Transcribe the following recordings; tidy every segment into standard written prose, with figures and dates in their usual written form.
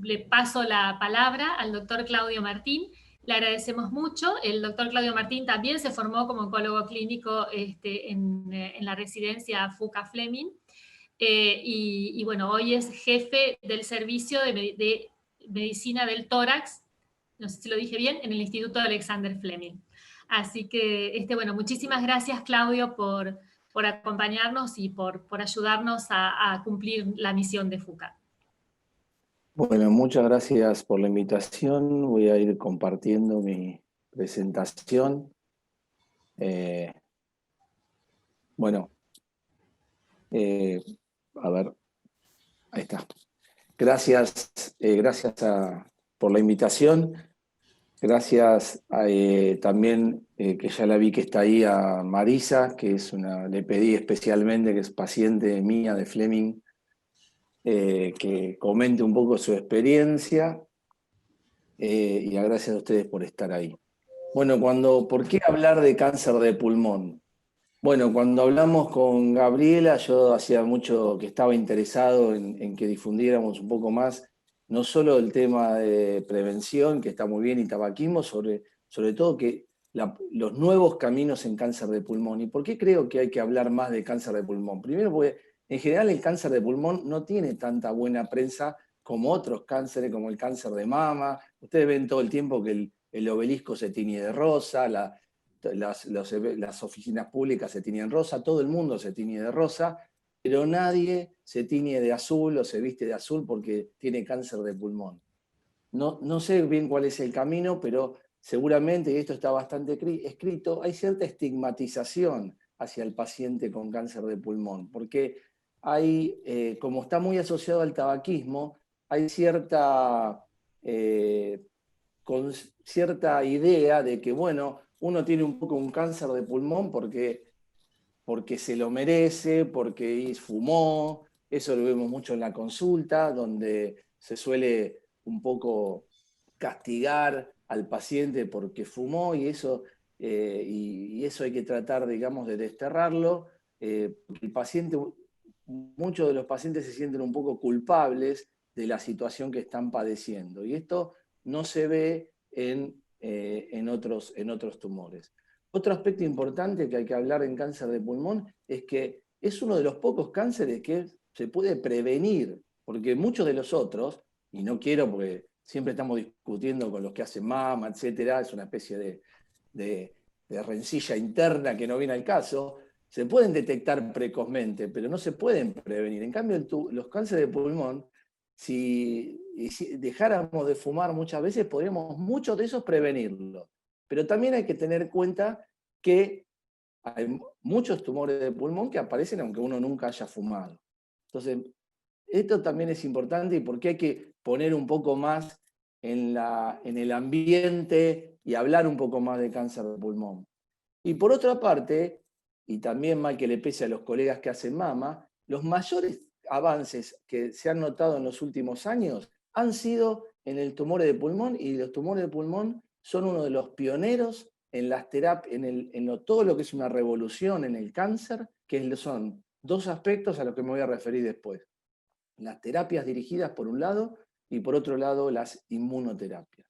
le paso la palabra al doctor Claudio Martín. Le agradecemos mucho. El doctor Claudio Martín también se formó como oncólogo clínico en la residencia FUCA Fleming. Y bueno, hoy es jefe del servicio de medicina del tórax, no sé si lo dije bien, en el Instituto Alexander Fleming. Así que, bueno, muchísimas gracias, Claudio, por acompañarnos y por ayudarnos a cumplir la misión de FUCA. Bueno, muchas gracias por la invitación. Voy a ir compartiendo mi presentación. A ver, ahí está. Gracias, por la invitación. Gracias también, que ya la vi que está ahí, a Marisa, que le pedí especialmente, que es paciente mía de Fleming, que comente un poco su experiencia, y gracias a ustedes por estar ahí. Bueno, ¿por qué hablar de cáncer de pulmón? Bueno, cuando hablamos con Gabriela, yo hacía mucho que estaba interesado en que difundiéramos un poco más, no solo el tema de prevención, que está muy bien, y tabaquismo, sobre todo que los nuevos caminos en cáncer de pulmón. ¿Y por qué creo que hay que hablar más de cáncer de pulmón? Primero porque en general el cáncer de pulmón no tiene tanta buena prensa como otros cánceres, como el cáncer de mama. Ustedes ven todo el tiempo que el obelisco se tiñe de rosa, las oficinas públicas se tiñen rosa, todo el mundo se tiñe de rosa, pero nadie se tiñe de azul o se viste de azul porque tiene cáncer de pulmón. No sé bien cuál es el camino, pero seguramente, y esto está bastante escrito, hay cierta estigmatización hacia el paciente con cáncer de pulmón, porque como está muy asociado al tabaquismo, hay con cierta idea de que, bueno, uno tiene un poco un cáncer de pulmón porque se lo merece, porque fumó. Eso lo vemos mucho en la consulta, donde se suele un poco castigar al paciente porque fumó, y eso hay que tratar, digamos, de desterrarlo. Muchos de los pacientes se sienten un poco culpables de la situación que están padeciendo, y esto no se ve en otros tumores. Otro aspecto importante que hay que hablar en cáncer de pulmón es que es uno de los pocos cánceres que se puede prevenir, porque muchos de los otros, y no quiero porque siempre estamos discutiendo con los que hacen mama, etcétera, es una especie de rencilla interna que no viene al caso, se pueden detectar precozmente, pero no se pueden prevenir. En cambio, los cánceres de pulmón, si dejáramos de fumar muchas veces, podríamos muchos de esos prevenirlos. Pero también hay que tener en cuenta que hay muchos tumores de pulmón que aparecen aunque uno nunca haya fumado. Entonces, esto también es importante, y porque hay que poner un poco más en el ambiente y hablar un poco más de cáncer de pulmón. Y por otra parte, y también mal que le pese a los colegas que hacen mama, los mayores avances que se han notado en los últimos años han sido en el tumor de pulmón, y los tumores de pulmón son uno de los pioneros en las terapias, todo lo que es una revolución en el cáncer, que son dos aspectos a los que me voy a referir después. Las terapias dirigidas por un lado, y por otro lado las inmunoterapias.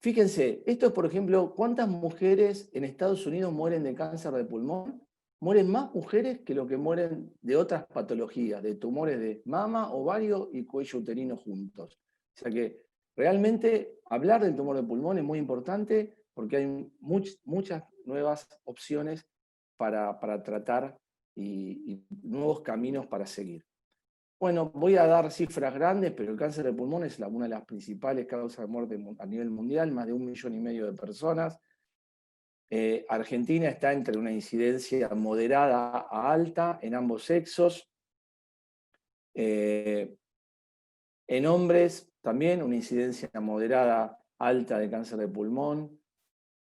Fíjense, esto es, por ejemplo, ¿cuántas mujeres en Estados Unidos mueren de cáncer de pulmón? Mueren más mujeres que lo que mueren de otras patologías, de tumores de mama, ovario y cuello uterino juntos. O sea que realmente hablar del tumor de pulmón es muy importante, porque hay muchas nuevas opciones para tratar, y nuevos caminos para seguir. Bueno, voy a dar cifras grandes, pero el cáncer de pulmón es una de las principales causas de muerte a nivel mundial, más de 1,5 millones de personas. Argentina está entre una incidencia moderada a alta en ambos sexos. En hombres también una incidencia moderada alta de cáncer de pulmón,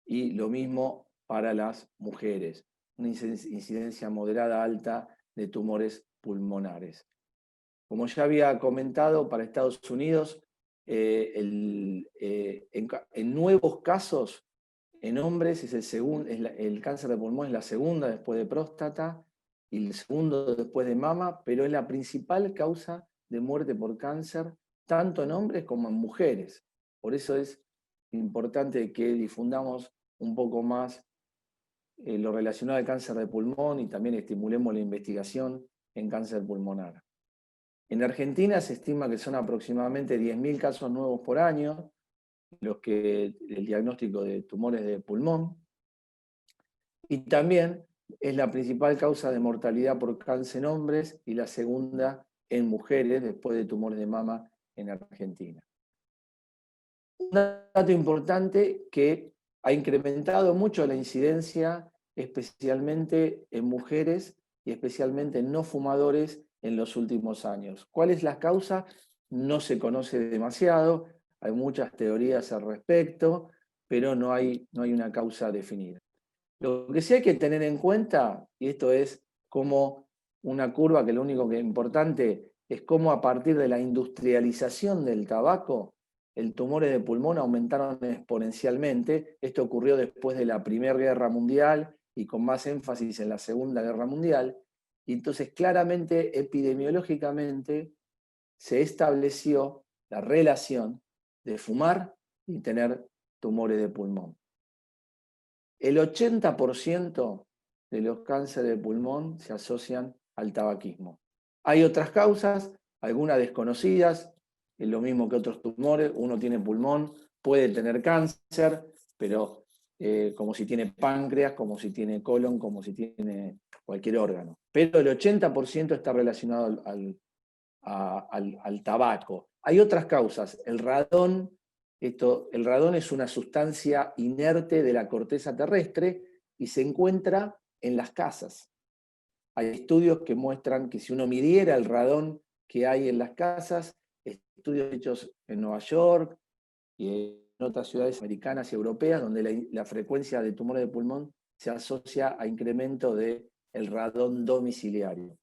y lo mismo para las mujeres, una incidencia moderada alta de tumores pulmonares. Como ya había comentado, para Estados Unidos, en nuevos casos, en hombres, el cáncer de pulmón es la segunda después de próstata, y el segundo después de mama, pero es la principal causa de muerte por cáncer, tanto en hombres como en mujeres. Por eso es importante que difundamos un poco más lo relacionado al cáncer de pulmón y también estimulemos la investigación en cáncer pulmonar. En Argentina se estima que son aproximadamente 10.000 casos nuevos por año, el diagnóstico de tumores de pulmón, y también es la principal causa de mortalidad por cáncer en hombres y la segunda en mujeres después de tumores de mama en Argentina. Un dato importante que ha incrementado mucho la incidencia, especialmente en mujeres y especialmente en no fumadores en los últimos años. ¿Cuál es la causa? No se conoce demasiado, hay muchas teorías al respecto, pero no hay una causa definida. Lo que sí hay que tener en cuenta, y esto es como una curva que lo único que es importante es cómo a partir de la industrialización del tabaco, el tumores de pulmón aumentaron exponencialmente. Esto ocurrió después de la Primera Guerra Mundial y con más énfasis en la Segunda Guerra Mundial. Y entonces claramente, epidemiológicamente, se estableció la relación de fumar y tener tumores de pulmón. El 80% de los cánceres de pulmón se asocian al tabaquismo. Hay otras causas, algunas desconocidas, es lo mismo que otros tumores. Uno tiene pulmón, puede tener cáncer, pero como si tiene páncreas, como si tiene colon, como si tiene cualquier órgano. Pero el 80% está relacionado al tabaco. Hay otras causas, el radón. El radón es una sustancia inerte de la corteza terrestre y se encuentra en las casas. Hay estudios que muestran que si uno midiera el radón que hay en las casas, estudios hechos en Nueva York y en otras ciudades americanas y europeas, donde la frecuencia de tumores de pulmón se asocia a incremento del radón domiciliario.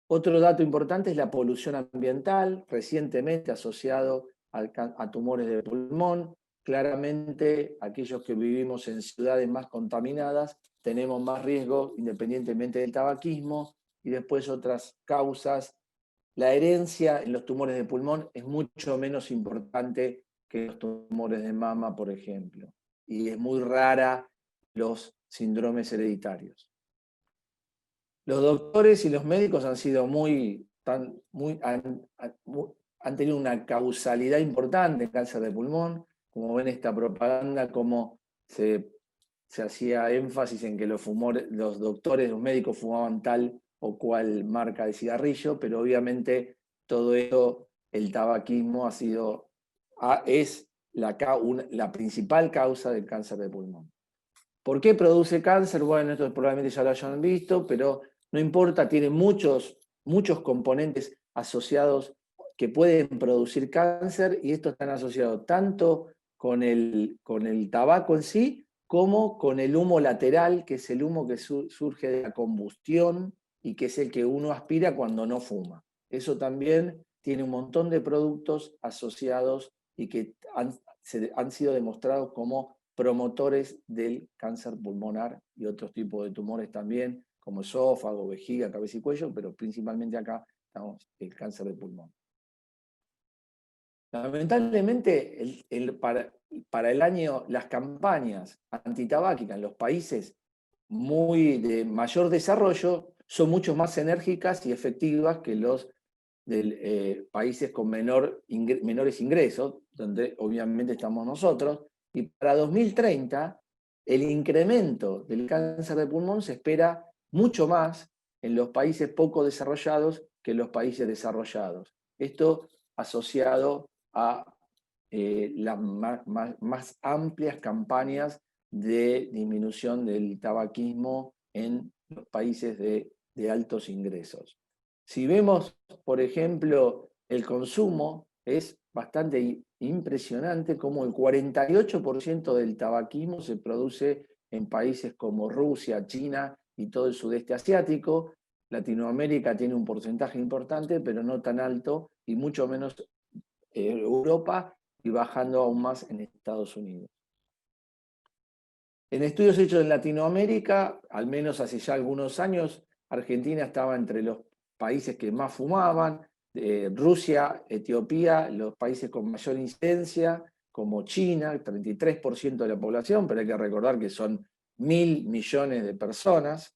Otro dato importante es la polución ambiental, recientemente asociado a tumores de pulmón. Claramente, aquellos que vivimos en ciudades más contaminadas tenemos más riesgo independientemente del tabaquismo, y después otras causas. La herencia en los tumores de pulmón es mucho menos importante que los tumores de mama, por ejemplo, y es muy rara los síndromes hereditarios. Los doctores y los médicos han sido han tenido una causalidad importante en cáncer de pulmón. Como ven esta propaganda, como se hacía énfasis en que los doctores, los médicos fumaban tal o cual marca de cigarrillo, pero obviamente todo esto, el tabaquismo es la principal causa del cáncer de pulmón. ¿Por qué produce cáncer? Bueno, esto probablemente ya lo hayan visto, pero no importa, tiene muchos componentes asociados que pueden producir cáncer, y estos están asociados tanto con el tabaco en sí, como con el humo lateral, que es el humo que surge de la combustión y que es el que uno aspira cuando no fuma. Eso también tiene un montón de productos asociados y que han sido demostrados como promotores del cáncer pulmonar y otros tipos de tumores también, como esófago, vejiga, cabeza y cuello, pero principalmente acá estamos el cáncer de pulmón. Lamentablemente, para el año, las campañas antitabáquicas en los países de mayor desarrollo son mucho más enérgicas y efectivas que los países con menores ingresos, donde obviamente estamos nosotros. Y para 2030, el incremento del cáncer de pulmón se espera mucho más en los países poco desarrollados que en los países desarrollados. Esto asociado a las más amplias campañas de disminución del tabaquismo en los países de altos ingresos. Si vemos, por ejemplo, el consumo, es bastante impresionante como el 48% del tabaquismo se produce en países como Rusia, China y todo el sudeste asiático. Latinoamérica tiene un porcentaje importante, pero no tan alto, y mucho menos Europa, y bajando aún más en Estados Unidos. En estudios hechos en Latinoamérica, al menos hace ya algunos años, Argentina estaba entre los países que más fumaban. Rusia, Etiopía, los países con mayor incidencia, como China, el 33% de la población, pero hay que recordar que son 1.000 millones de personas.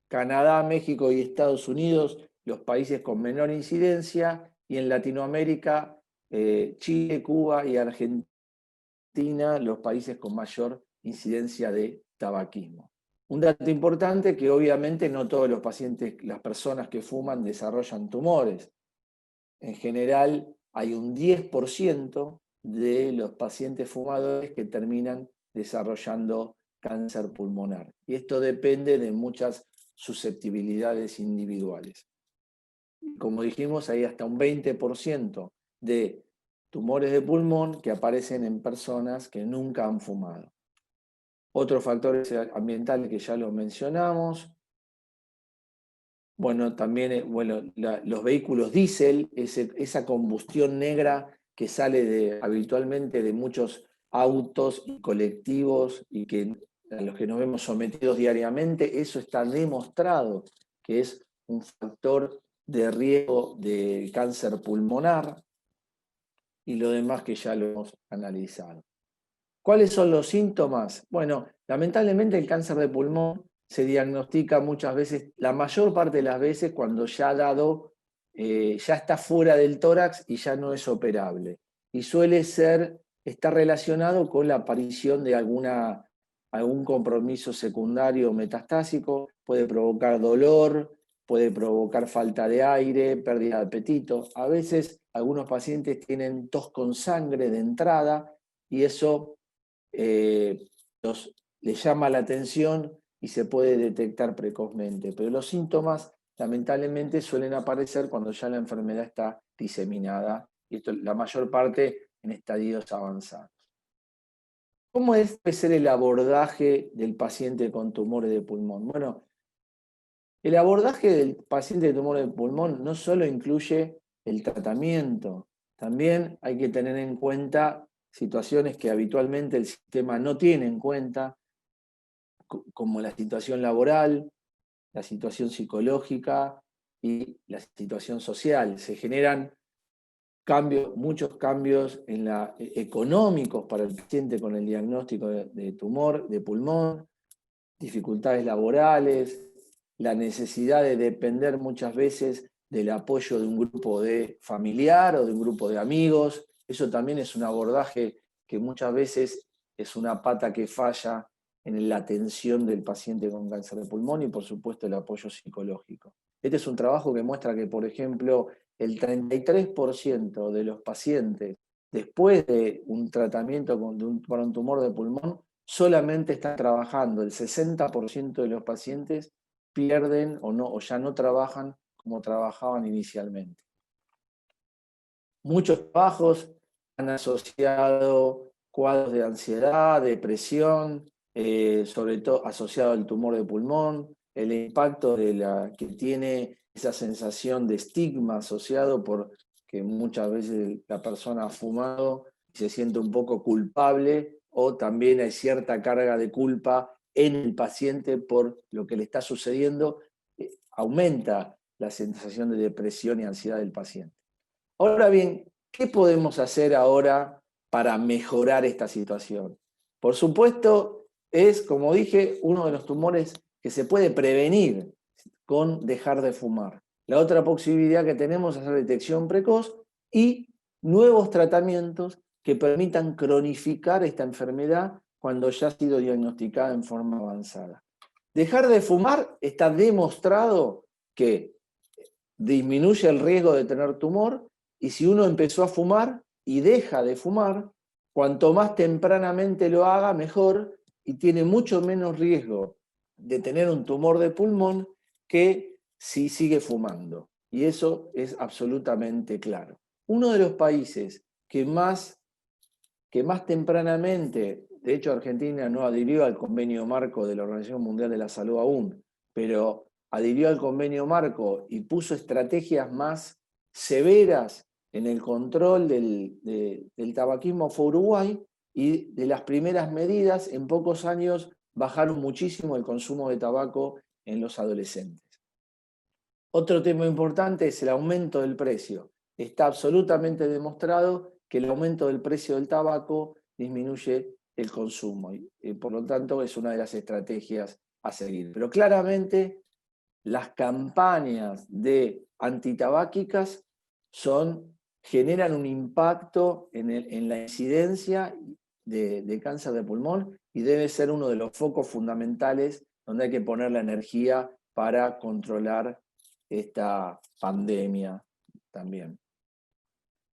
Canadá, México y Estados Unidos, los países con menor incidencia, y en Latinoamérica, Chile, Cuba y Argentina, los países con mayor incidencia de tabaquismo. Un dato importante que obviamente no todos los pacientes, las personas que fuman desarrollan tumores. En general hay un 10% de los pacientes fumadores que terminan desarrollando cáncer pulmonar. Y esto depende de muchas susceptibilidades individuales. Como dijimos, hay hasta un 20% de tumores de pulmón que aparecen en personas que nunca han fumado. Otros factores ambientales que ya los mencionamos. Bueno, también los vehículos diésel, esa combustión negra que sale habitualmente de muchos autos y colectivos y a los que nos vemos sometidos diariamente, eso está demostrado que es un factor de riesgo de cáncer pulmonar, y lo demás que ya lo hemos analizado. ¿Cuáles son los síntomas? Bueno, lamentablemente el cáncer de pulmón se diagnostica muchas veces, la mayor parte de las veces, cuando ya ya está fuera del tórax y ya no es operable. Y está relacionado con la aparición de algún compromiso secundario metastásico, puede provocar dolor, puede provocar falta de aire, pérdida de apetito. A veces algunos pacientes tienen tos con sangre de entrada y eso les llama la atención y se puede detectar precozmente. Pero los síntomas lamentablemente suelen aparecer cuando ya la enfermedad está diseminada, y esto la mayor parte en estadios avanzados. ¿Cómo debe ser el abordaje del paciente con tumores de pulmón? Bueno, el abordaje del paciente de tumores de pulmón no solo incluye el tratamiento, también hay que tener en cuenta situaciones que habitualmente el sistema no tiene en cuenta, como la situación laboral, la situación psicológica y la situación social. Se generan muchos cambios económicos para el paciente con el diagnóstico de tumor de pulmón, dificultades laborales, la necesidad de depender muchas veces del apoyo de un grupo de familiar o de un grupo de amigos. Eso también es un abordaje que muchas veces es una pata que falla en la atención del paciente con cáncer de pulmón, y por supuesto el apoyo psicológico. Este es un trabajo que muestra que, por ejemplo, el 33% de los pacientes después de un tratamiento para un tumor de pulmón solamente están trabajando. El 60% de los pacientes pierden o ya no trabajan como trabajaban inicialmente. Muchos trabajos han asociado cuadros de ansiedad, depresión, sobre todo asociado al tumor de pulmón, el impacto que tiene esa sensación de estigma asociado por que muchas veces la persona ha fumado y se siente un poco culpable, o también hay cierta carga de culpa en el paciente por lo que le está sucediendo, aumenta la sensación de depresión y ansiedad del paciente. Ahora bien, ¿qué podemos hacer ahora para mejorar esta situación? Por supuesto, es, como dije, uno de los tumores que se puede prevenir con dejar de fumar. La otra posibilidad que tenemos es hacer detección precoz y nuevos tratamientos que permitan cronificar esta enfermedad cuando ya ha sido diagnosticada en forma avanzada. Dejar de fumar está demostrado que disminuye el riesgo de tener tumor, y si uno empezó a fumar y deja de fumar, cuanto más tempranamente lo haga, mejor, y tiene mucho menos riesgo de tener un tumor de pulmón que si sigue fumando. Y eso es absolutamente claro. Uno de los países que más tempranamente, de hecho Argentina no adhirió al convenio marco de la Organización Mundial de la Salud aún, pero adhirió al convenio marco y puso estrategias más severas en el control del tabaquismo, fue Uruguay, y de las primeras medidas en pocos años bajaron muchísimo el consumo de tabaco en los adolescentes. Otro tema importante es el aumento del precio. Está absolutamente demostrado que el aumento del precio del tabaco disminuye el consumo y por lo tanto es una de las estrategias a seguir. Pero claramente las campañas de antitabáquicas generan un impacto en la incidencia de cáncer de pulmón y debe ser uno de los focos fundamentales donde hay que poner la energía para controlar esta pandemia también.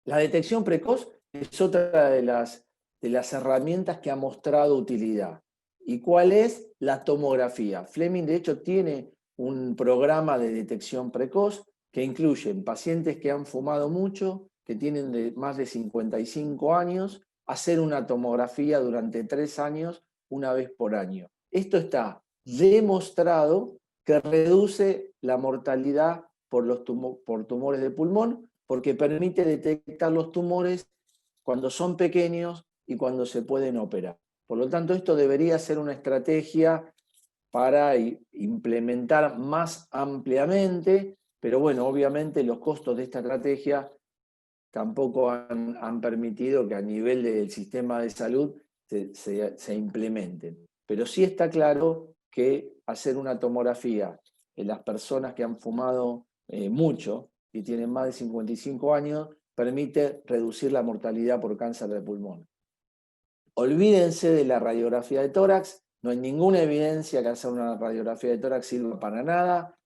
La detección precoz es otra de las herramientas que ha mostrado utilidad. ¿Y cuál es? La tomografía. Fleming, de hecho, tiene un programa de detección precoz que incluye pacientes que han fumado mucho, que tienen más de 55 años, hacer una tomografía durante 3 años, una vez por año. Esto está demostrado que reduce la mortalidad por tumores de pulmón, porque permite detectar los tumores cuando son pequeños y cuando se pueden operar. Por lo tanto, esto debería ser una estrategia para implementar más ampliamente, pero bueno, obviamente los costos de esta estrategia tampoco han permitido que a nivel del sistema de salud se implementen. Pero sí está claro que hacer una tomografía en las personas que han fumado mucho y tienen más de 55 años permite reducir la mortalidad por cáncer de pulmón. Olvídense de la radiografía de tórax, no hay ninguna evidencia que hacer una radiografía de tórax sirva para nada.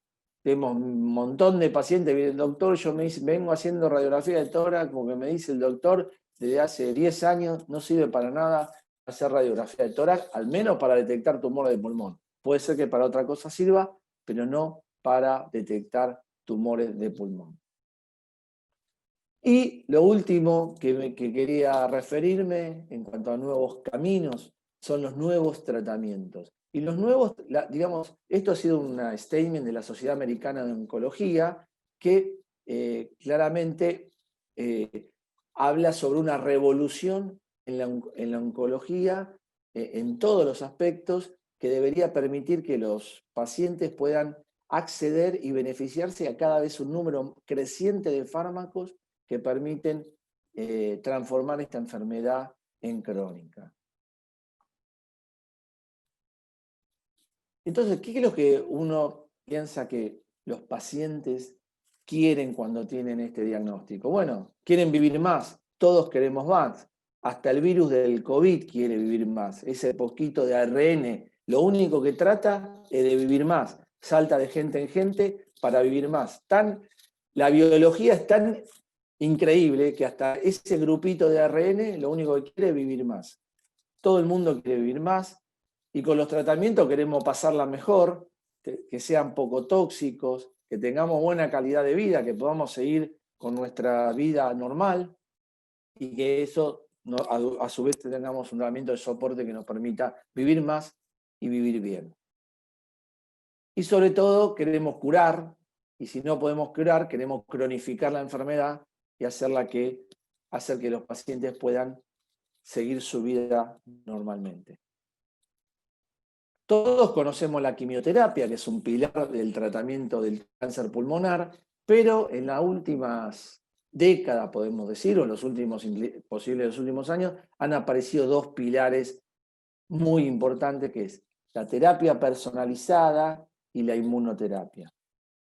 Tenemos un montón de pacientes que vienen, doctor, yo vengo haciendo radiografía de tórax, como que me dice el doctor, desde hace 10 años, no sirve para nada hacer radiografía de tórax, al menos para detectar tumor de pulmón. Puede ser que para otra cosa sirva, pero no para detectar tumores de pulmón. Y lo último que quería referirme en cuanto a nuevos caminos son los nuevos tratamientos. Y los nuevos, digamos, esto ha sido un statement de la Sociedad Americana de Oncología que claramente habla sobre una revolución en la oncología en todos los aspectos que debería permitir que los pacientes puedan acceder y beneficiarse a cada vez un número creciente de fármacos que permiten transformar esta enfermedad en crónica. Entonces, ¿qué es lo que uno piensa que los pacientes quieren cuando tienen este diagnóstico? Bueno, quieren vivir más, todos queremos más. Hasta el virus del COVID quiere vivir más. Ese poquito de ARN, lo único que trata es de vivir más. Salta de gente en gente para vivir más. La biología es tan increíble que hasta ese grupito de ARN lo único que quiere es vivir más. Todo el mundo quiere vivir más y con los tratamientos queremos pasarla mejor, que sean poco tóxicos, que tengamos buena calidad de vida, que podamos seguir con nuestra vida normal y que eso a su vez tengamos un tratamiento de soporte que nos permita vivir más y vivir bien. Y sobre todo queremos curar, y si no podemos curar, queremos cronificar la enfermedad y hacer que los pacientes puedan seguir su vida normalmente. Todos conocemos la quimioterapia, que es un pilar del tratamiento del cáncer pulmonar, pero en las últimas décadas, podemos decir, o en los últimos años, han aparecido 2 pilares muy importantes, que es la terapia personalizada y la inmunoterapia.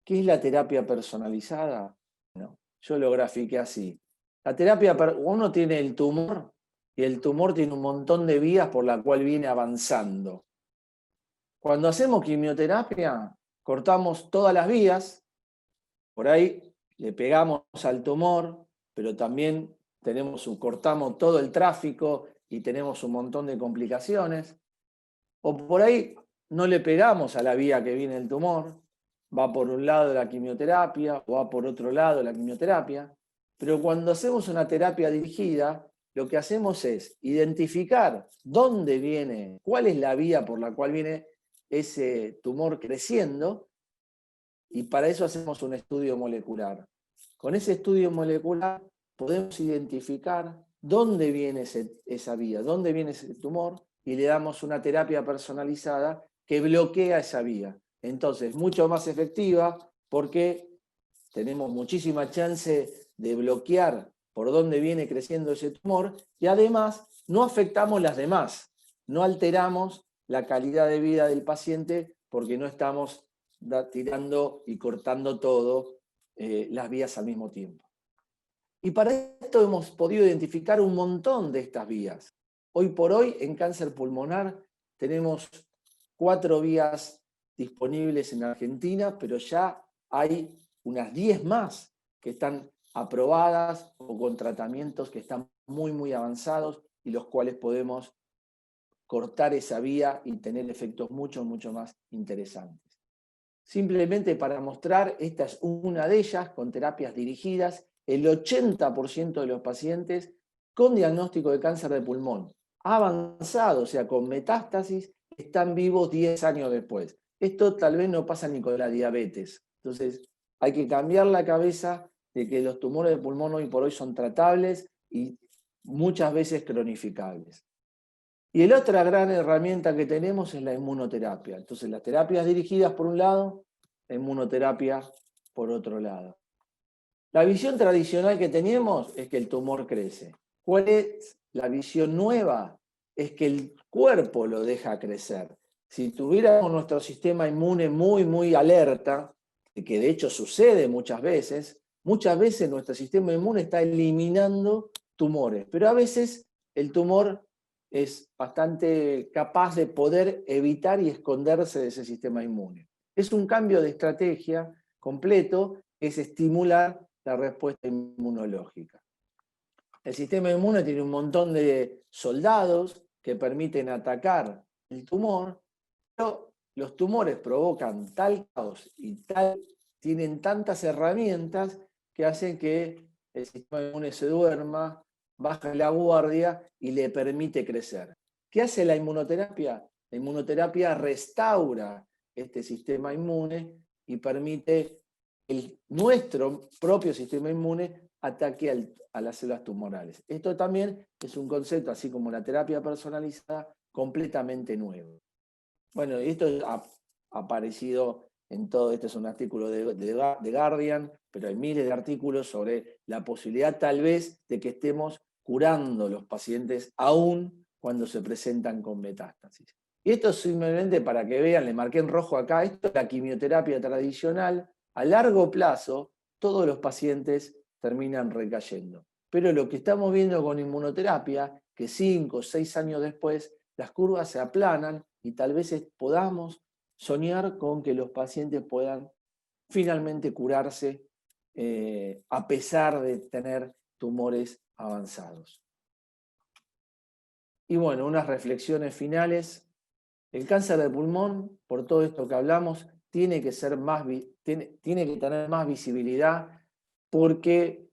¿Qué es la terapia personalizada? Bueno, yo lo grafiqué así. La terapia, uno tiene el tumor y el tumor tiene un montón de vías por la cual viene avanzando. Cuando hacemos quimioterapia, cortamos todas las vías, por ahí le pegamos al tumor, pero también cortamos todo el tráfico y tenemos un montón de complicaciones. O por ahí no le pegamos a la vía que viene el tumor, va por un lado la quimioterapia o va por otro lado la quimioterapia, pero cuando hacemos una terapia dirigida, lo que hacemos es identificar dónde viene, cuál es la vía por la cual viene ese tumor creciendo, y para eso hacemos un estudio molecular. Con ese estudio molecular podemos identificar dónde viene esa vía, dónde viene ese tumor, y le damos una terapia personalizada que bloquea esa vía. Entonces, mucho más efectiva porque tenemos muchísima chance de bloquear por dónde viene creciendo ese tumor y además no afectamos las demás, no alteramos la calidad de vida del paciente porque no estamos tirando y cortando todo las vías al mismo tiempo. Y para esto hemos podido identificar un montón de estas vías. Hoy por hoy en cáncer pulmonar tenemos 4 vías disponibles en Argentina, pero ya hay unas 10 más que están aprobadas o con tratamientos que están muy avanzados y los cuales podemos cortar esa vía y tener efectos mucho más interesantes. Simplemente para mostrar, esta es una de ellas con terapias dirigidas. El 80% de los pacientes con diagnóstico de cáncer de pulmón avanzado, o sea, con metástasis, están vivos 10 años después. Esto tal vez no pasa ni con la diabetes. Entonces, hay que cambiar la cabeza de que los tumores de pulmón hoy por hoy son tratables y muchas veces cronificables. Y la otra gran herramienta que tenemos es la inmunoterapia. Entonces, las terapias dirigidas por un lado, la inmunoterapia por otro lado. La visión tradicional que teníamos es que el tumor crece. ¿Cuál es la visión nueva? Es que el cuerpo lo deja crecer. Si tuviéramos nuestro sistema inmune muy alerta, que de hecho sucede muchas veces nuestro sistema inmune está eliminando tumores, pero a veces el tumor es bastante capaz de poder evitar y esconderse de ese sistema inmune. Es un cambio de estrategia completo, es estimular la respuesta inmunológica. El sistema inmune tiene un montón de soldados que permiten atacar el tumor, pero los tumores provocan tal caos y tienen tantas herramientas que hacen que el sistema inmune se duerma, baja la guardia y le permite crecer. ¿Qué hace la inmunoterapia? La inmunoterapia restaura este sistema inmune y permite que nuestro propio sistema inmune ataque a las células tumorales. Esto también es un concepto, así como la terapia personalizada, completamente nuevo. Bueno, esto ha aparecido en todo, este es un artículo de Guardian, pero hay miles de artículos sobre la posibilidad tal vez de que estemos curando los pacientes aún cuando se presentan con metástasis. Y esto es simplemente para que vean, le marqué en rojo acá, esto es la quimioterapia tradicional. A largo plazo, todos los pacientes terminan recayendo. Pero lo que estamos viendo con inmunoterapia, que 5 o 6 años después, las curvas se aplanan y tal vez podamos soñar con que los pacientes puedan finalmente curarse a pesar de tener tumores avanzados. Y bueno, unas reflexiones finales. El cáncer de pulmón, por todo esto que hablamos, tiene que tener más visibilidad porque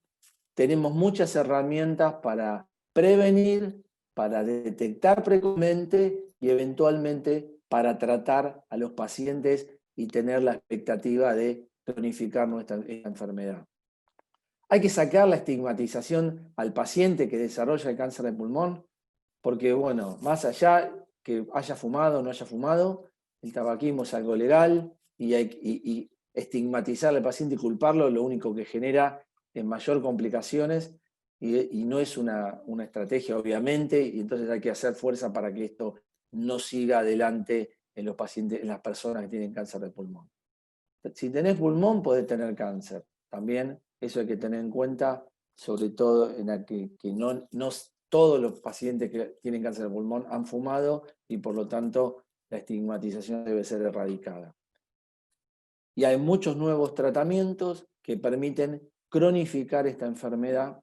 tenemos muchas herramientas para prevenir, para detectar precozmente y eventualmente para tratar a los pacientes y tener la expectativa de cronificar esta enfermedad. Hay que sacar la estigmatización al paciente que desarrolla el cáncer de pulmón, porque bueno, más allá que haya fumado o no haya fumado, el tabaquismo es algo legal y estigmatizar al paciente y culparlo lo único que genera es mayor complicaciones y no es una estrategia obviamente, y entonces hay que hacer fuerza para que esto no siga adelante en los pacientes, en las personas que tienen cáncer de pulmón. Si tenés pulmón, podés tener cáncer. También eso hay que tener en cuenta, sobre todo en que no todos los pacientes que tienen cáncer de pulmón han fumado y por lo tanto la estigmatización debe ser erradicada. Y hay muchos nuevos tratamientos que permiten cronificar esta enfermedad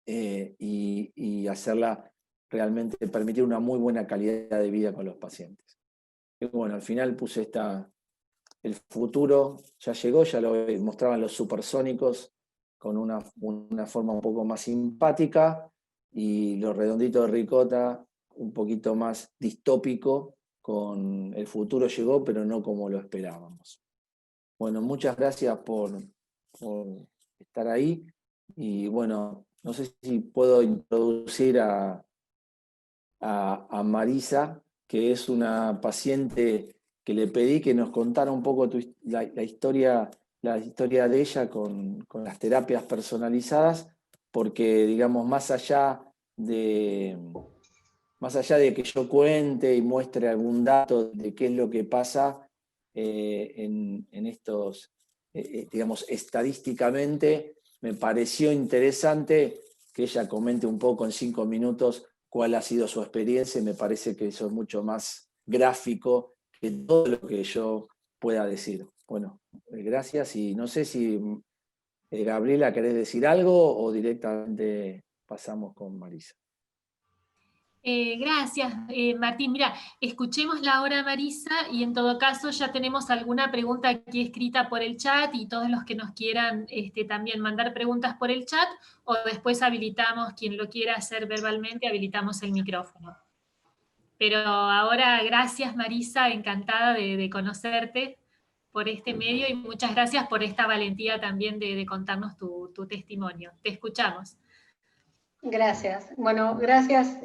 y hacerla realmente, permitir una muy buena calidad de vida con los pacientes. Y bueno, al final puse el futuro ya llegó, ya lo mostraban los supersónicos con una forma un poco más simpática y los redonditos de ricota un poquito más distópico con el futuro llegó, pero no como lo esperábamos. Bueno, muchas gracias por estar ahí y bueno, no sé si puedo introducir a Marisa, que es una paciente que le pedí que nos contara un poco la historia la historia de ella con las terapias personalizadas, porque, digamos, más allá de que yo cuente y muestre algún dato de qué es lo que pasa en estos, digamos, estadísticamente, me pareció interesante que ella comente un poco en 5 minutos cuál ha sido su experiencia, y me parece que eso es mucho más gráfico que todo lo que yo pueda decir. Bueno, gracias, y no sé si Gabriela, ¿querés decir algo o directamente pasamos con Marisa? Gracias, Martín. Mira, escuchémosla ahora, Marisa, y en todo caso ya tenemos alguna pregunta aquí escrita por el chat, y todos los que nos quieran también mandar preguntas por el chat, o después habilitamos, quien lo quiera hacer verbalmente, habilitamos el micrófono. Pero ahora, gracias, Marisa, encantada de conocerte por este medio, y muchas gracias por esta valentía también de contarnos tu testimonio. Te escuchamos. Gracias. Bueno, gracias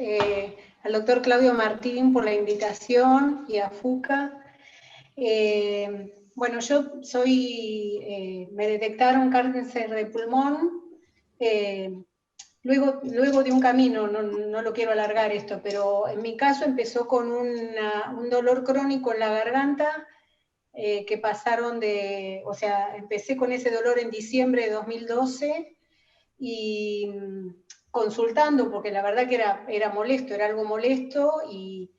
al doctor Claudio Martín por la invitación y a FUCA. Bueno, yo me detectaron cáncer de pulmón, luego de un camino, no lo quiero alargar esto, pero en mi caso empezó con un dolor crónico en la garganta, que pasaron o sea, empecé con ese dolor en diciembre de 2012, y consultando, porque la verdad que era molesto, era algo molesto, y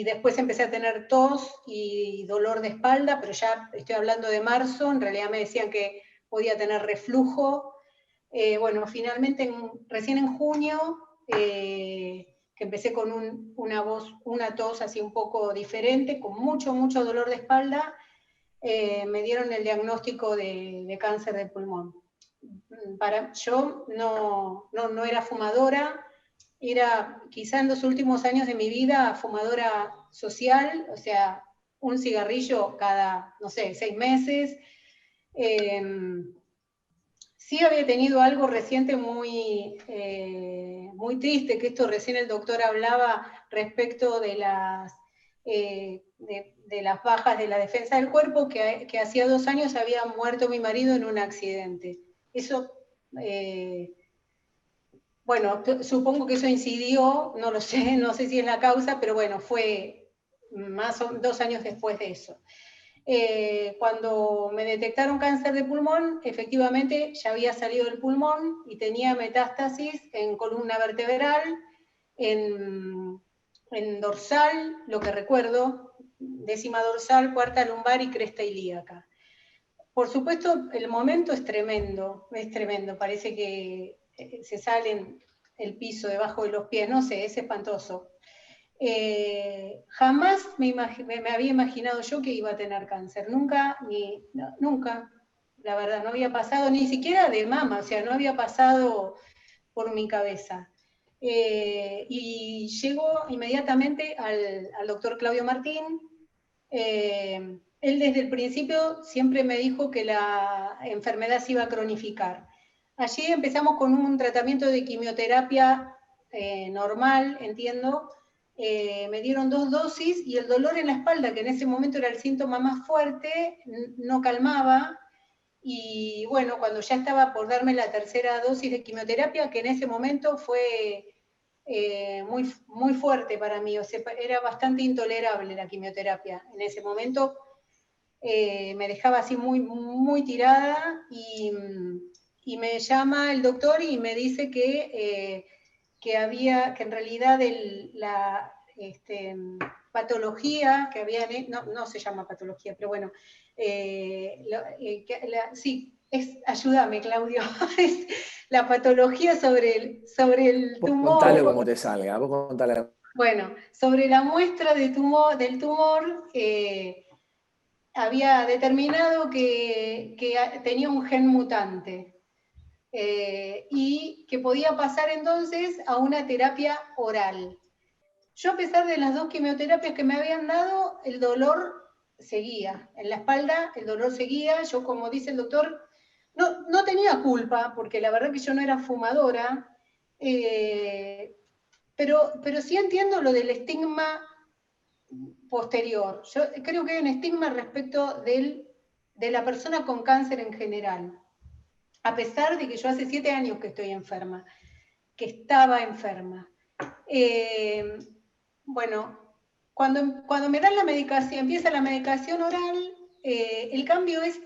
después empecé a tener tos y dolor de espalda, pero ya estoy hablando de marzo, en realidad me decían que podía tener reflujo. Bueno, finalmente recién en junio, que empecé con una tos así un poco diferente, con mucho dolor de espalda, me dieron el diagnóstico de cáncer de pulmón. Yo no era fumadora, era quizá en los últimos años de mi vida fumadora social, o sea, un cigarrillo cada, no sé, 6 meses. Sí había tenido algo reciente muy triste, que esto recién el doctor hablaba respecto de las bajas de la defensa del cuerpo, que hacía 2 años había muerto mi marido en un accidente. Eso, bueno, supongo que eso incidió, no lo sé, no sé si es la causa, pero bueno, fue más o 2 años después de eso. Cuando me detectaron cáncer de pulmón, efectivamente ya había salido del pulmón y tenía metástasis en columna vertebral, en dorsal, lo que recuerdo, décima dorsal, cuarta lumbar y cresta ilíaca. Por supuesto, el momento es tremendo, parece que se sale el piso debajo de los pies, no sé, es espantoso. Jamás me había imaginado yo que iba a tener cáncer, nunca, la verdad, no había pasado ni siquiera de mama, o sea, no había pasado por mi cabeza. Y llego inmediatamente al doctor Claudio Martín. Él desde el principio siempre me dijo que la enfermedad se iba a cronificar. Allí empezamos con un tratamiento de quimioterapia normal, entiendo. Me dieron 2 dosis, y el dolor en la espalda, que en ese momento era el síntoma más fuerte, no calmaba. Y bueno, cuando ya estaba por darme la tercera dosis de quimioterapia, que en ese momento fue muy fuerte para mí, o sea, era bastante intolerable la quimioterapia. En ese momento me dejaba así muy tirada, y me llama el doctor y me dice que en realidad la patología que había, no se llama patología, pero bueno, sí, ayúdame, Claudio, es la patología sobre el tumor. Contale como te salga, vos contale. Bueno, sobre la muestra del tumor, había determinado que tenía un gen mutante, y que podía pasar entonces a una terapia oral. Yo, a pesar de las 2 quimioterapias que me habían dado, el dolor seguía. En la espalda el dolor seguía. Yo, como dice el doctor, no tenía culpa, porque la verdad que yo no era fumadora, pero sí entiendo lo del estigma posterior. Yo creo que hay un estigma respecto del de la persona con cáncer en general, a pesar de que yo hace 7 años que estoy enferma, que estaba enferma. Bueno, cuando me dan la medicación, empieza la medicación oral, el cambio es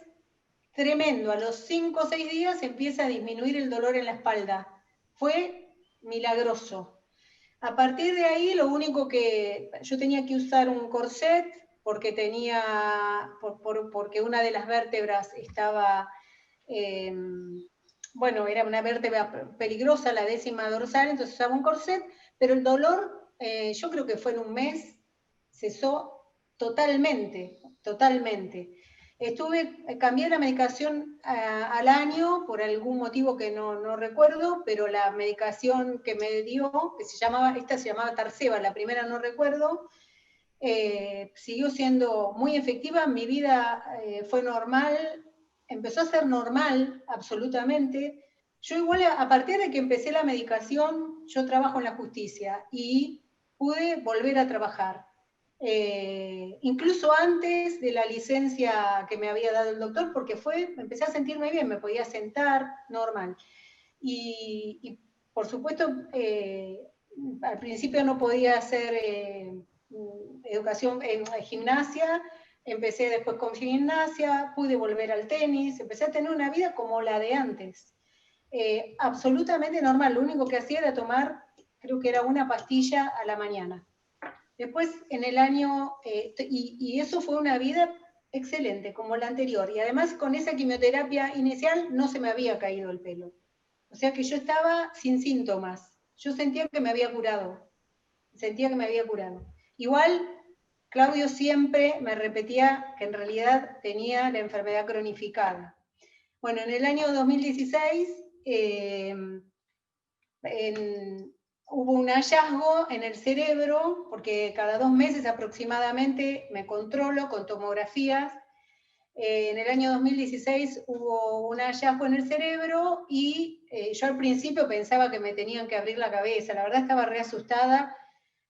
tremendo. A los 5 o 6 días empieza a disminuir el dolor en la espalda. Fue milagroso. A partir de ahí, lo único que yo tenía que usar un corset porque porque una de las vértebras estaba, bueno, era una vértebra peligrosa, la 10ª dorsal, entonces usaba un corset, pero el dolor, yo creo que fue en un mes, cesó totalmente, totalmente. Cambié la medicación al año por algún motivo que no recuerdo, pero la medicación que me dio, esta se llamaba Tarceva, la primera no recuerdo, siguió siendo muy efectiva, mi vida fue normal, empezó a ser normal absolutamente. Yo igual, a partir de que empecé la medicación, yo trabajo en la justicia y pude volver a trabajar. Incluso antes de la licencia que me había dado el doctor, porque empecé a sentirme bien, me podía sentar normal. Y por supuesto, al principio no podía hacer educación en gimnasia, empecé después con gimnasia, pude volver al tenis, empecé a tener una vida como la de antes. Absolutamente normal, lo único que hacía era tomar, creo que era una pastilla a la mañana. Después, en el año, y eso fue una vida excelente, como la anterior. Y además, con esa quimioterapia inicial, no se me había caído el pelo. O sea que yo estaba sin síntomas. Yo sentía que me había curado. Igual, Claudio siempre me repetía que en realidad tenía la enfermedad cronificada. Bueno, en el año 2016, hubo un hallazgo en el cerebro, porque cada 2 meses aproximadamente me controlo con tomografías. En el año 2016 hubo un hallazgo en el cerebro y yo al principio pensaba que me tenían que abrir la cabeza, la verdad estaba re asustada,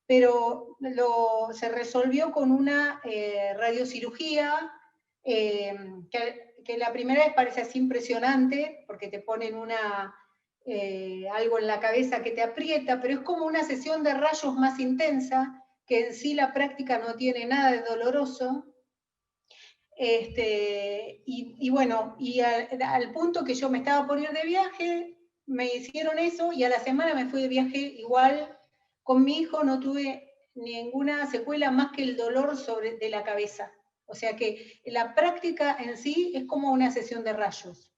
pero se resolvió con una radiocirugía, que la primera vez parece así impresionante, porque te ponen algo en la cabeza que te aprieta, pero es como una sesión de rayos más intensa, que en sí la práctica no tiene nada de doloroso. Y bueno, y al punto que yo me estaba por ir de viaje, me hicieron eso, y a la semana me fui de viaje igual. Con mi hijo no tuve ninguna secuela más que el dolor de la cabeza. O sea que la práctica en sí es como una sesión de rayos.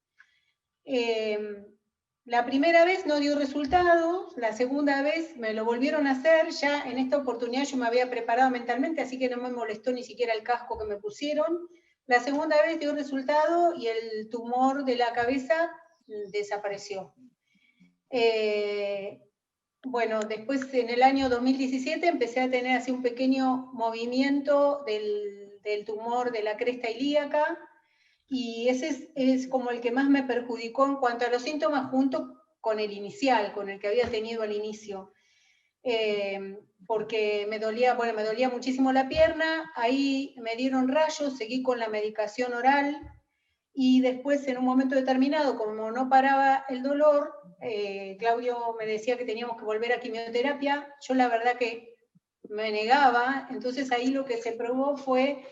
La primera vez no dio resultados, la segunda vez me lo volvieron a hacer, ya en esta oportunidad yo me había preparado mentalmente, así que no me molestó ni siquiera el casco que me pusieron. La segunda vez dio resultado y el tumor de la cabeza desapareció. Bueno, después en el año 2017 empecé a tener así un pequeño movimiento del tumor de la cresta ilíaca, y ese es como el que más me perjudicó en cuanto a los síntomas, junto con el inicial, con el que había tenido al inicio. Porque me dolía muchísimo la pierna, ahí me dieron rayos, seguí con la medicación oral, y después en un momento determinado, como no paraba el dolor, Claudio me decía que teníamos que volver a quimioterapia, yo la verdad que me negaba, entonces ahí lo que se probó fue,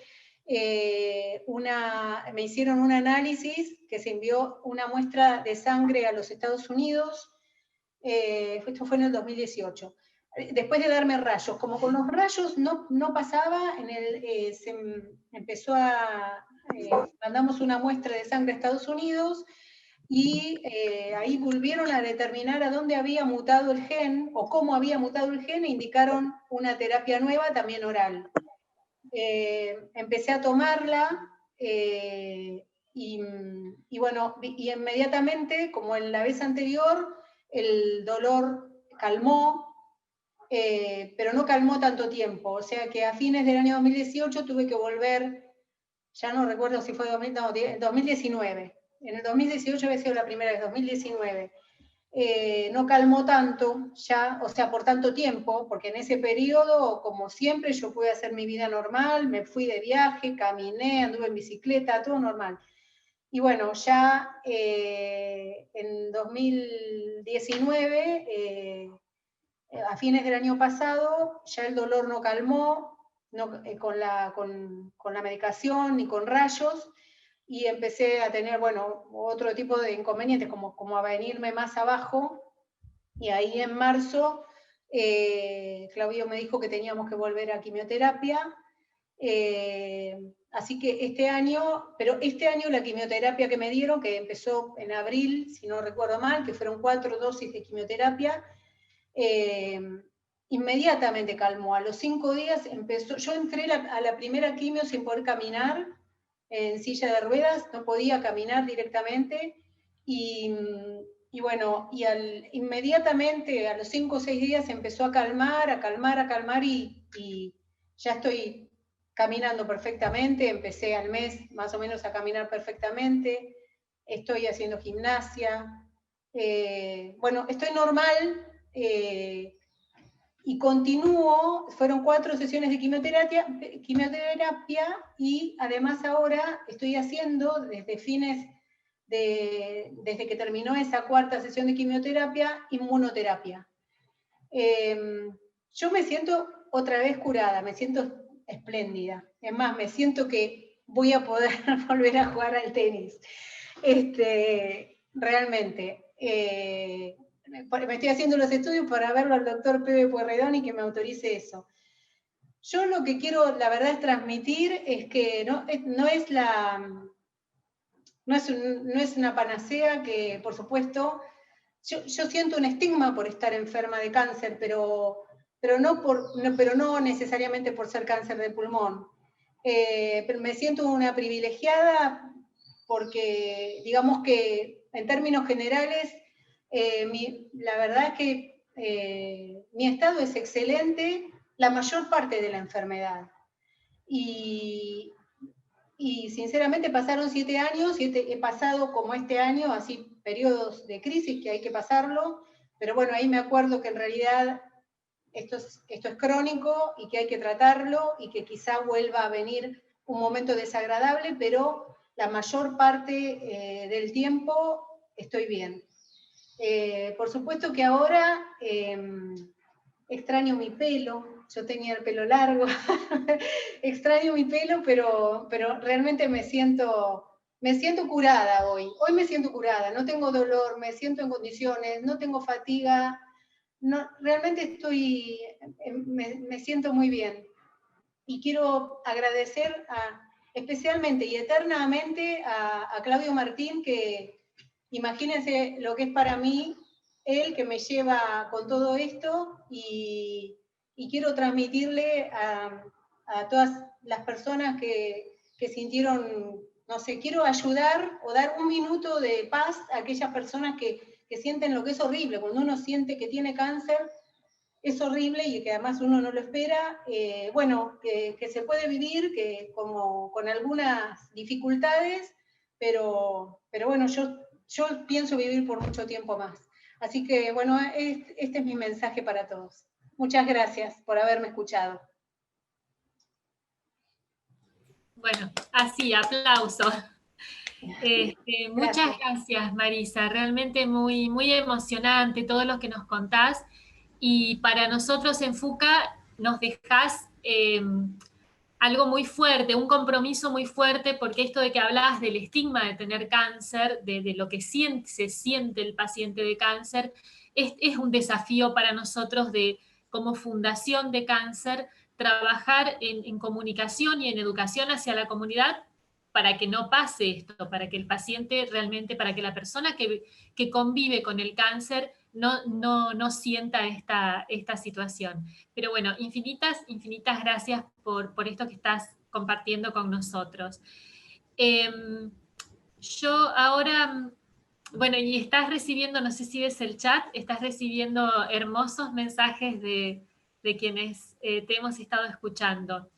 me hicieron un análisis que se envió una muestra de sangre a los Estados Unidos, esto fue en el 2018, después de darme rayos. Como con los rayos no pasaba, se empezó mandamos una muestra de sangre a Estados Unidos, y ahí volvieron a determinar a dónde había mutado el gen, o cómo había mutado el gen, e indicaron una terapia nueva, también oral. Empecé a tomarla, y bueno, y inmediatamente, como en la vez anterior, el dolor calmó, pero no calmó tanto tiempo, o sea que a fines del año 2018 tuve que volver, ya no recuerdo si fue 2019, en el 2018 había sido la primera vez, 2019, no calmó tanto ya, o sea, por tanto tiempo, porque en ese periodo, como siempre, yo pude hacer mi vida normal, me fui de viaje, caminé, anduve en bicicleta, todo normal. Y bueno, ya en 2019, a fines del año pasado, ya el dolor no calmó con la medicación ni con rayos, y empecé a tener, bueno, otro tipo de inconvenientes, como a venirme más abajo, y ahí en marzo Claudio me dijo que teníamos que volver a quimioterapia, así que este año la quimioterapia que me dieron, que empezó en abril, si no recuerdo mal, que fueron 4 dosis de quimioterapia, inmediatamente calmó. A los 5 días empezó, yo entré a la primera quimio sin poder caminar, en silla de ruedas, no podía caminar directamente, y bueno, inmediatamente a los 5 o 6 días empezó a calmar, y ya estoy caminando perfectamente, empecé al mes más o menos a caminar perfectamente, estoy haciendo gimnasia, bueno, estoy normal, y continúo, fueron 4 sesiones de quimioterapia, y además ahora estoy haciendo desde que terminó esa 4ª sesión de quimioterapia, inmunoterapia. Yo me siento otra vez curada, me siento espléndida. Es más, me siento que voy a poder volver a jugar al tenis. Realmente. Me estoy haciendo los estudios para verlo al doctor Pepe Pueyrredón y que me autorice eso. Yo lo que quiero, la verdad, es transmitir es que no es una panacea, que por supuesto, yo siento un estigma por estar enferma de cáncer, pero no necesariamente por ser cáncer de pulmón. Pero me siento una privilegiada porque, digamos que en términos generales, la verdad es que mi estado es excelente la mayor parte de la enfermedad. Y sinceramente pasaron 7 años, he pasado como este año, así periodos de crisis que hay que pasarlo, pero bueno, ahí me acuerdo que en realidad esto es crónico y que hay que tratarlo y que quizá vuelva a venir un momento desagradable, pero la mayor parte del tiempo estoy bien. Por supuesto que ahora extraño mi pelo, yo tenía el pelo largo, extraño mi pelo, pero realmente me siento curada hoy. Hoy me siento curada, no tengo dolor, me siento en condiciones, no tengo fatiga, no, realmente me siento muy bien. Y quiero agradecer especialmente y eternamente a Claudio Martín, que imagínense lo que es para mí, él que me lleva con todo esto, y quiero transmitirle a todas las personas que sintieron, no sé, quiero ayudar o dar un minuto de paz a aquellas personas que sienten lo que es horrible. Cuando uno siente que tiene cáncer, es horrible y que además uno no lo espera. Bueno, que se puede vivir, que como con algunas dificultades, pero bueno, yo pienso vivir por mucho tiempo más. Así que bueno, este es mi mensaje para todos. Muchas gracias por haberme escuchado. Bueno, así, aplauso. Muchas gracias, Marisa. Realmente muy, muy emocionante todo lo que nos contás. Y para nosotros en FUCA nos dejás algo muy fuerte, un compromiso muy fuerte, porque esto de que hablabas del estigma de tener cáncer, de lo que se siente el paciente de cáncer, es un desafío para nosotros como Fundación de Cáncer, trabajar en comunicación y en educación hacia la comunidad para que no pase esto, para que el paciente realmente, para que la persona que convive con el cáncer no sienta esta situación. Pero bueno, infinitas gracias por esto que estás compartiendo con nosotros. Yo ahora, bueno, y estás recibiendo, no sé si ves el chat, estás recibiendo hermosos mensajes de quienes te hemos estado escuchando.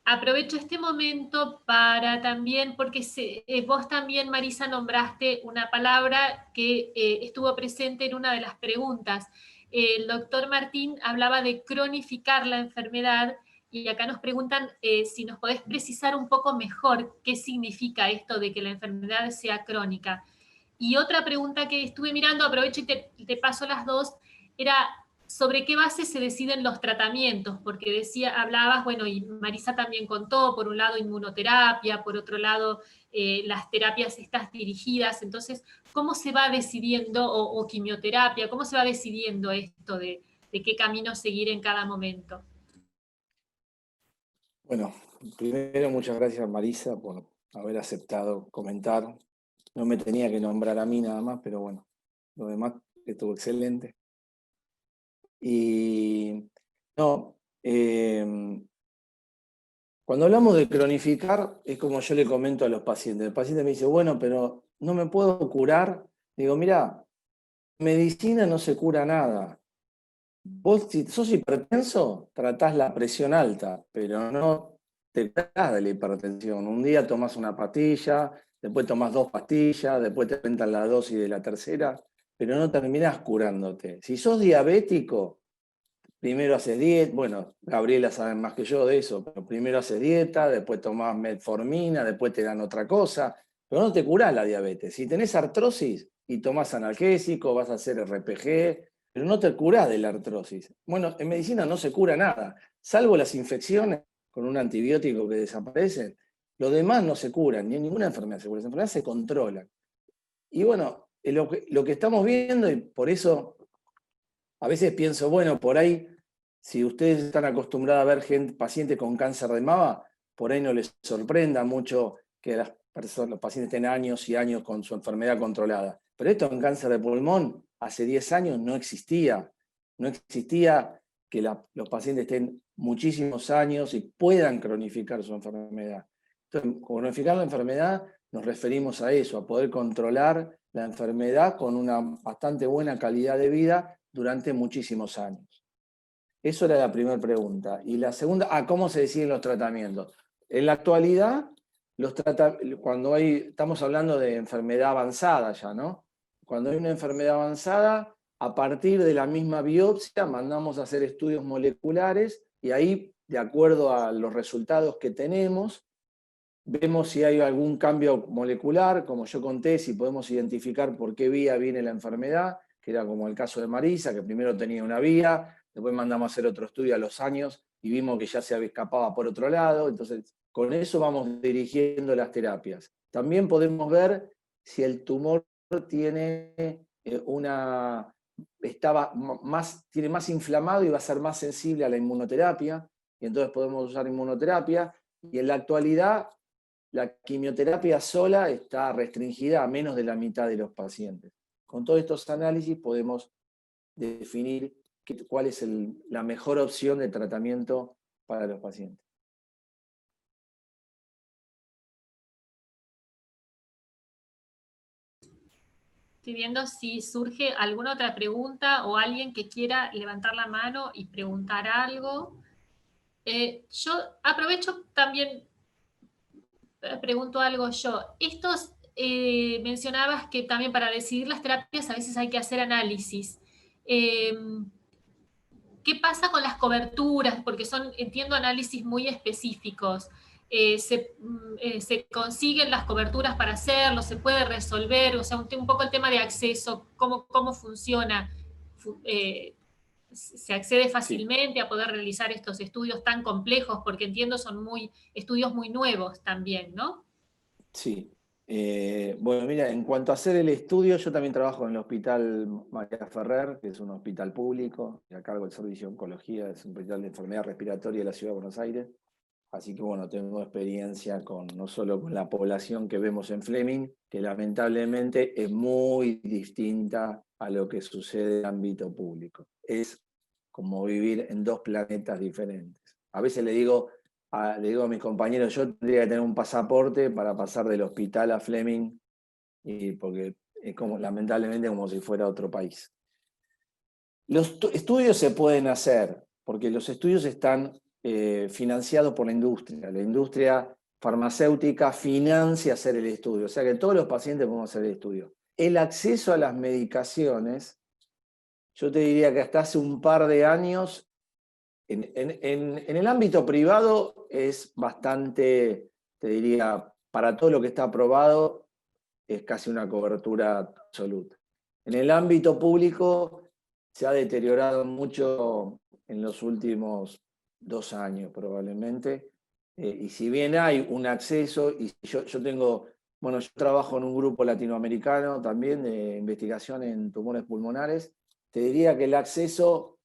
aprovecho este momento para también, porque vos también, Marisa, nombraste una palabra que estuvo presente en una de las preguntas. El doctor Martín hablaba de cronificar la enfermedad y acá nos preguntan si nos podés precisar un poco mejor qué significa esto de que la enfermedad sea crónica. Y otra pregunta que estuve mirando, aprovecho y te paso las dos, era sobre qué base se deciden los tratamientos, porque hablabas, bueno, y Marisa también contó, por un lado inmunoterapia, por otro lado las terapias estas dirigidas, entonces, ¿cómo se va decidiendo, o quimioterapia, cómo se va decidiendo esto de qué camino seguir en cada momento? Bueno, primero muchas gracias Marisa por haber aceptado comentar. No me tenía que nombrar a mí nada más, pero bueno, lo demás estuvo excelente. Y no, cuando hablamos de cronificar, es como yo le comento a los pacientes. El paciente me dice, bueno, pero no me puedo curar. Digo, mira, medicina no se cura nada. Vos, si sos hipertenso, tratás la presión alta, pero no te tratás de la hipertensión. Un día tomás una pastilla, después tomás 2 pastillas, después te aumentan la dosis de la tercera, pero no terminás curándote. Si sos diabético, primero haces dieta, bueno, Gabriela sabe más que yo de eso, pero primero haces dieta, después tomás metformina, después te dan otra cosa, pero no te curás la diabetes. Si tenés artrosis y tomás analgésico, vas a hacer RPG, pero no te curás de la artrosis. Bueno, en medicina no se cura nada, salvo las infecciones con un antibiótico que desaparecen. Lo demás no se curan, ni ninguna enfermedad se cura, las enfermedades se controlan. Y bueno, lo que estamos viendo, y por eso a veces pienso, bueno, por ahí, si ustedes están acostumbrados a ver pacientes con cáncer de mama, por ahí no les sorprenda mucho que los pacientes estén años y años con su enfermedad controlada. Pero esto en cáncer de pulmón, hace 10 años no existía. No existía que los pacientes estén muchísimos años y puedan cronificar su enfermedad. Entonces, cronificar la enfermedad nos referimos a eso, a poder controlar la enfermedad con una bastante buena calidad de vida durante muchísimos años. Eso era la primera pregunta. Y la segunda, ¿cómo se deciden los tratamientos? En la actualidad, cuando estamos hablando de enfermedad avanzada ya, ¿no? Cuando hay una enfermedad avanzada, a partir de la misma biopsia mandamos a hacer estudios moleculares y ahí, de acuerdo a los resultados que tenemos, vemos si hay algún cambio molecular, como yo conté, si podemos identificar por qué vía viene la enfermedad, que era como el caso de Marisa, que primero tenía una vía, después mandamos a hacer otro estudio a los años y vimos que ya se escapaba por otro lado, entonces con eso vamos dirigiendo las terapias. También podemos ver si el tumor tiene tiene más inflamado y va a ser más sensible a la inmunoterapia, y entonces podemos usar inmunoterapia, y en la actualidad la quimioterapia sola está restringida a menos de la mitad de los pacientes. Con todos estos análisis podemos definir cuál es la mejor opción de tratamiento para los pacientes. Estoy viendo si surge alguna otra pregunta o alguien que quiera levantar la mano y preguntar algo. Yo aprovecho también, pregunto algo yo. Mencionabas que también para decidir las terapias a veces hay que hacer análisis. ¿Qué pasa con las coberturas? Porque entiendo, análisis muy específicos. Se consiguen las coberturas para hacerlo, se puede resolver, o sea, un poco el tema de acceso, cómo funciona. Se accede fácilmente a poder realizar estos estudios tan complejos, porque entiendo son estudios muy nuevos también, ¿no? Sí. Bueno, mira, en cuanto a hacer el estudio, yo también trabajo en el Hospital María Ferrer, que es un hospital público, y a cargo del Servicio de Oncología, es un hospital de enfermedad respiratoria de la Ciudad de Buenos Aires. Así que bueno, tengo experiencia no solo con la población que vemos en Fleming, que lamentablemente es muy distinta a lo que sucede en el ámbito público. Es como vivir en 2 planetas diferentes. A veces le digo a mis compañeros, yo tendría que tener un pasaporte para pasar del hospital a Fleming, porque es lamentablemente como si fuera otro país. Los estudios se pueden hacer, porque los estudios están financiado por la industria. La industria farmacéutica financia hacer el estudio, o sea que todos los pacientes podemos hacer el estudio. El acceso a las medicaciones, yo te diría que hasta hace un par de años, en el ámbito privado es bastante, te diría, para todo lo que está aprobado, es casi una cobertura absoluta. En el ámbito público se ha deteriorado mucho en los últimos 2 años probablemente, y si bien hay un acceso, y yo trabajo en un grupo latinoamericano también de investigación en tumores pulmonares, te diría que el acceso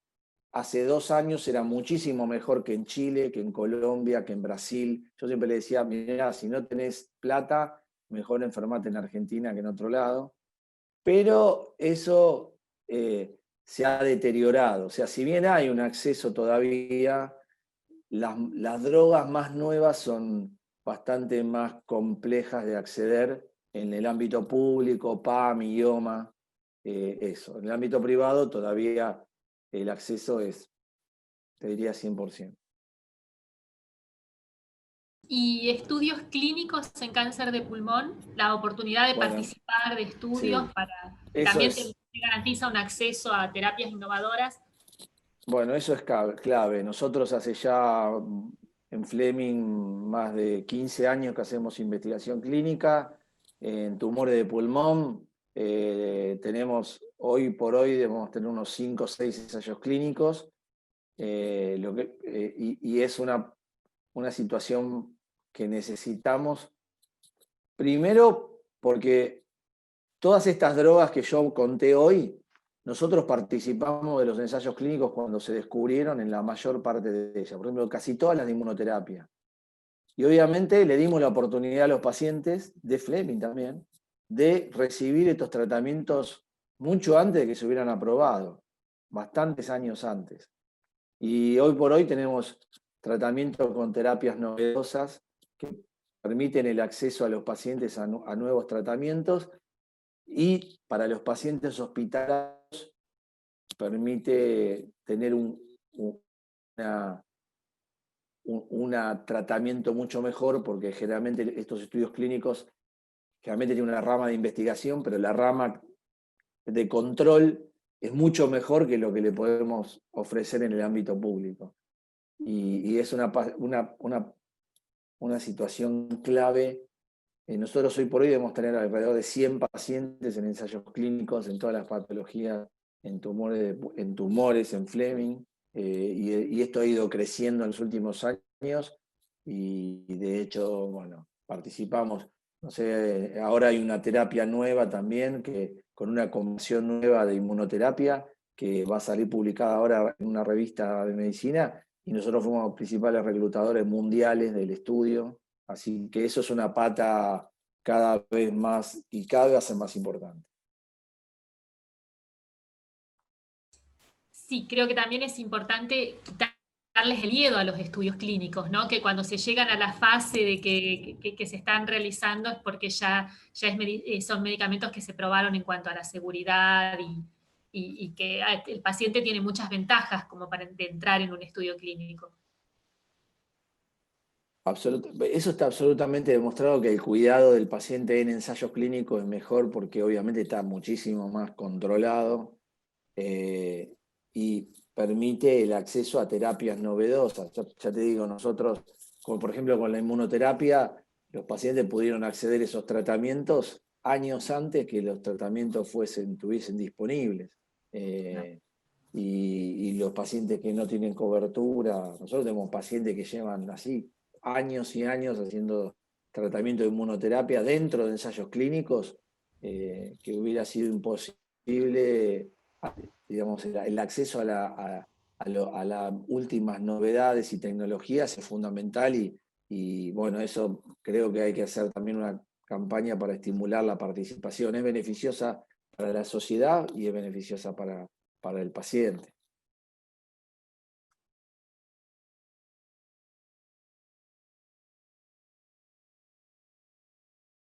hace 2 años era muchísimo mejor que en Chile, que en Colombia, que en Brasil. Yo siempre le decía, mirá, si no tenés plata, mejor enfermate en Argentina que en otro lado. Pero eso se ha deteriorado. O sea, si bien hay un acceso todavía, las drogas más nuevas son bastante más complejas de acceder en el ámbito público, PAM, IOMA, eso. En el ámbito privado todavía el acceso es, te diría, 100%. Y estudios clínicos en cáncer de pulmón, la oportunidad de participar de estudios sí, también te garantiza un acceso a terapias innovadoras. Bueno, eso es clave. Nosotros hace ya en Fleming más de 15 años que hacemos investigación clínica en tumores de pulmón. Tenemos, hoy por hoy, debemos tener unos 5 o 6 ensayos clínicos, y es una situación que necesitamos, primero porque todas estas drogas que yo conté hoy, nosotros participamos de los ensayos clínicos cuando se descubrieron en la mayor parte de ellas, por ejemplo, casi todas las de inmunoterapia. Y obviamente le dimos la oportunidad a los pacientes, de Fleming también, de recibir estos tratamientos mucho antes de que se hubieran aprobado, bastantes años antes. Y hoy por hoy tenemos tratamientos con terapias novedosas que permiten el acceso a los pacientes a nuevos tratamientos, y para los pacientes hospitalados permite tener un tratamiento mucho mejor, porque generalmente estos estudios clínicos generalmente tienen una rama de investigación, pero la rama de control es mucho mejor que lo que le podemos ofrecer en el ámbito público. Y es una situación clave. Nosotros hoy por hoy debemos tener alrededor de 100 pacientes en ensayos clínicos en todas las patologías, en tumores, en Fleming, y esto ha ido creciendo en los últimos años, y de hecho, bueno, participamos, no sé, ahora hay una terapia nueva también, con una combinación nueva de inmunoterapia, que va a salir publicada ahora en una revista de medicina, y nosotros fuimos los principales reclutadores mundiales del estudio. Así que eso es una pata cada vez más y cada vez va a ser más importante. Sí, creo que también es importante quitarles el miedo a los estudios clínicos, ¿no? Que cuando se llegan a la fase de que se están realizando es porque ya son medicamentos que se probaron en cuanto a la seguridad y que el paciente tiene muchas ventajas como para entrar en un estudio clínico. Eso está absolutamente demostrado, que el cuidado del paciente en ensayos clínicos es mejor porque obviamente está muchísimo más controlado, y permite el acceso a terapias novedosas. Ya te digo, nosotros, como por ejemplo con la inmunoterapia, los pacientes pudieron acceder a esos tratamientos años antes que los tratamientos estuviesen disponibles. Y los pacientes que no tienen cobertura, nosotros tenemos pacientes que llevan así años y años haciendo tratamiento de inmunoterapia dentro de ensayos clínicos, que hubiera sido imposible, digamos, el acceso a las últimas novedades y tecnologías es fundamental, y bueno, eso creo que hay que hacer también una campaña para estimular la participación. Es beneficiosa para la sociedad y es beneficiosa para el paciente.